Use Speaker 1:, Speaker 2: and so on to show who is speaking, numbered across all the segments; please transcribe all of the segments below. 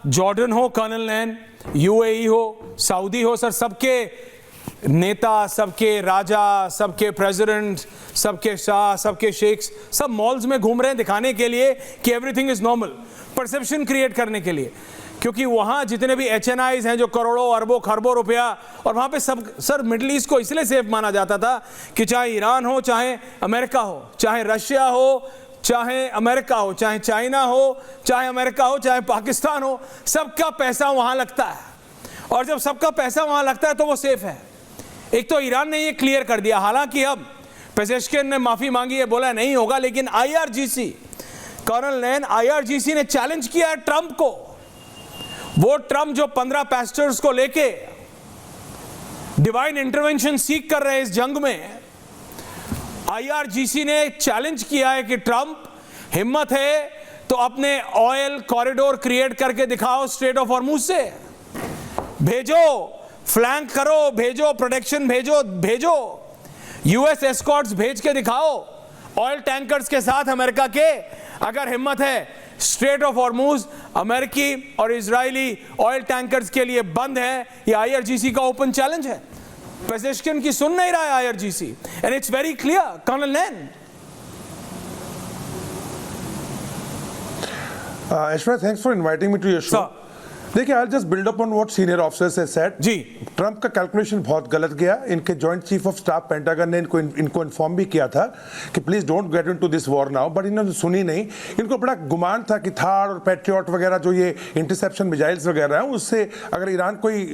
Speaker 1: Jordan हो colonel नैन, UAE हो, Saudi हो, सर सबके नेता, सबके राजा, सबके प्रेसिडेंट, सबके शाह, सबके शेख्स सब मॉल्स में घूम रहे हैं दिखाने के लिए कि everything is normal, perception create करने के लिए। क्योंकि वहाँ जितने भी HNIs हैं जो करोड़ों अरबों खरबों रुपया, और वहाँ पे सब सर मिडिल ईस्ट को इसलिए सेफ माना जाता था कि चाहे ईरान हो, चाहे अमेरिका हो, चाहे रशिया हो, चाहे अमेरिका हो, चाहे चाइना हो, चाहे अमेरिका हो, चाहे पाकिस्तान हो, सबका पैसा वहाँ लगता है। और जब सबका पैसा वहाँ लगता है तो वो सेफ है। एक तो ईरान ने ये क्लियर कर दिया, हालांकि अब पेजेश्किन ने माफ़ी मांगी है, बोला नहीं होगा, लेकिन IRGC, कर्नल नैन, IRGC ने चैलेंज किया है ट्रंप को। वो ट्रंप जो 15 पैस्टर्स को लेके डिवाइन इंटरवेंशन सीख कर रहे हैं इस जंग में, IRGC ने चैलेंज किया है कि ट्रंप, हिम्मत है तो अपने ऑयल कॉरिडोर क्रिएट करके दिखाओ स्ट्रेट ऑफ हॉर्मुज से, भेजो, फ्लैंक करो, भेजो, प्रोटेक्शन भेजो, US एस्कॉर्ट्स भेज के दिखाओ ऑयल टैंकर्स के साथ अमेरिका के। अगर हिम्मत है, स्ट्रेट ऑफ हॉर्मुज अमेरिकी और इजरायली ऑयल टैंकर्स के लिए बंद है। ये IRGC का ओपन चैलेंज है। पेजेश्किन की सुन नहीं रहा है IRGC, and it's very clear. Colonel Nain,
Speaker 2: Ashwat, thanks for inviting me to your show. देखिए, I'll just build up on what senior officers have said.
Speaker 1: जी,
Speaker 2: ट्रंप का कैलकुलेशन बहुत गलत गया। इनके joint chief of staff Pentagon ने इनको inform भी किया था कि please don't get into this war now, but इन्होंने सुनी नहीं। इनको बड़ा गुमान था कि थार और पैट्रियट वगैरह जो ये इंटरसेप्शन मिसाइल्स वगैरह हैं, उससे अगर ईरान कोई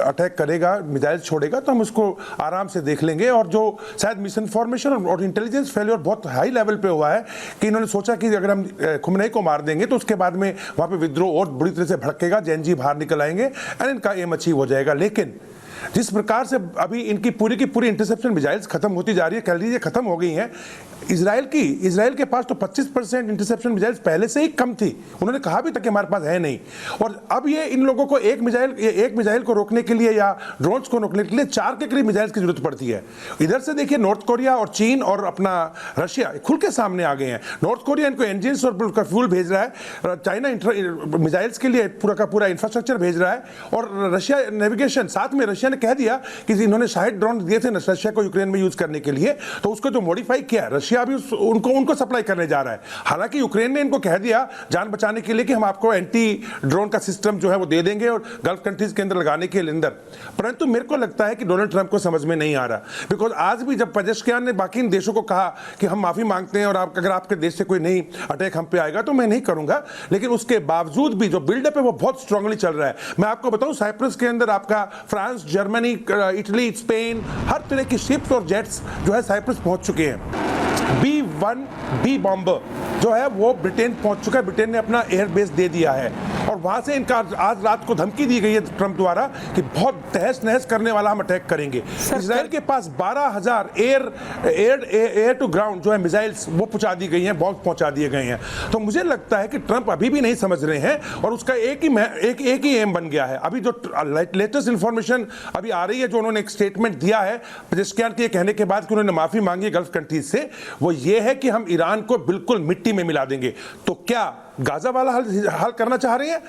Speaker 2: अटैक करेगा, मिसाइल्स छोड़ेगा, तो हम उसको आराम से देख लेंगे। और जो शायद मिस इन्फॉर्मेशन और इंटेलिजेंस फेलियर बहुत हाई लेवल पे हुआ है कि इन्होंने सोचा कि अगर हम खुमनई को मार देंगे तो उसके बाद में वहाँ पे विद्रोह और बुरी तरह से भड़केगा, जैनजी बाहर निकल आएंगे एंड इनका एम अचीव हो जाएगा। लेकिन जिस प्रकार से अभी इनकी पूरी की पूरी इंटरसेप्शन मिसाइल्स खत्म होती जा रही है, कह लीजिए खत्म हो गई हैं। इजराइल के पास तो 25% इंटरसेप्शन मिसाइल्स पहले से ही कम थी। उन्होंने कहा भी था कि हमारे पास है नहीं। और अब ये इन लोगों को एक मिसाइल को रोकने के लिए या ड्रोन्स को रोकने के लिए 4 के करीब मिसाइल्स की जरूरत पड़ती है। इधर से देखिए, नॉर्थ कोरिया और चीन और अपना रशिया खुल के सामने आ गए हैं। नॉर्थ कोरिया इनको इंजिन्स और उनका फ्यूल भेज रहा है, चाइना मिसाइल्स के लिए पूरा का पूरा इंफ्रास्ट्रक्चर भेज रहा है, और रशिया नेविगेशन, साथ में रशिया ने कह दिया कि इन्होंने 60 ड्रोन दिए थे रशिया को यूक्रेन में यूज करने के लिए, तो उसको जो मॉडिफाई किया रशिया अभी उनको सप्लाई करने जा रहा है। हालांकि यूक्रेन ने इनको कह दिया जान बचाने के लिए कि हम आपको एंटी ड्रोन का सिस्टम जो है वो दे देंगे और गल्फ कंट्रीज के अंदर लगाने के अंदर। परंतु मेरे को लगता है कि डोनाल्ड ट्रंप को समझ में नहीं आ रहा, बिकॉज आज भी जब पेजेश्कियान ने बाकी इन देशों को कहा कि हम माफी मांगते हैं और अगर आपके देश से कोई नहीं अटैक हम पे आएगा तो मैं नहीं करूंगा, लेकिन उसके बावजूद भी जो बिल्डअप है वो बहुत स्ट्रांगली चल रहा है। मैं आपको बताऊं, साइप्रस के अंदर आपका फ्रांस, जर्मनी, इटली, स्पेन, हर तरह की शिप्स और जेट्स जो है साइप्रस पहुंच चुके हैं। B-1B बॉम्बर जो है वो ब्रिटेन पहुंच चुका है। ब्रिटेन ने अपना एयर बेस दे दिया है और वहां से इनका आज रात को धमकी दी गई है ट्रंप द्वारा कि बहुत तहस नहस करने वाला हम अटैक करेंगे। इजराइल के पास 12,000 एयर टू ग्राउंड जो है मिसाइल्स वो पहुंचा दी गई हैं, बॉम्ब पहुंचा दिए गए हैं। तो मुझे लगता है कि ट्रंप अभी भी नहीं समझ रहे हैं और उसका एक ही एम बन गया है। अभी जो लेटेस्ट इंफॉर्मेशन अभी आ रही है, जो उन्होंने एक स्टेटमेंट दिया है पेजेश्कियान के कहने के बाद कि उन्होंने माफी मांगी गल्फ कंट्रीज से, वो ये है कि हम ईरान को बिल्कुल मिट्टी में मिला देंगे। तो क्या गाजा वाला हल करना चाह रहे हैं?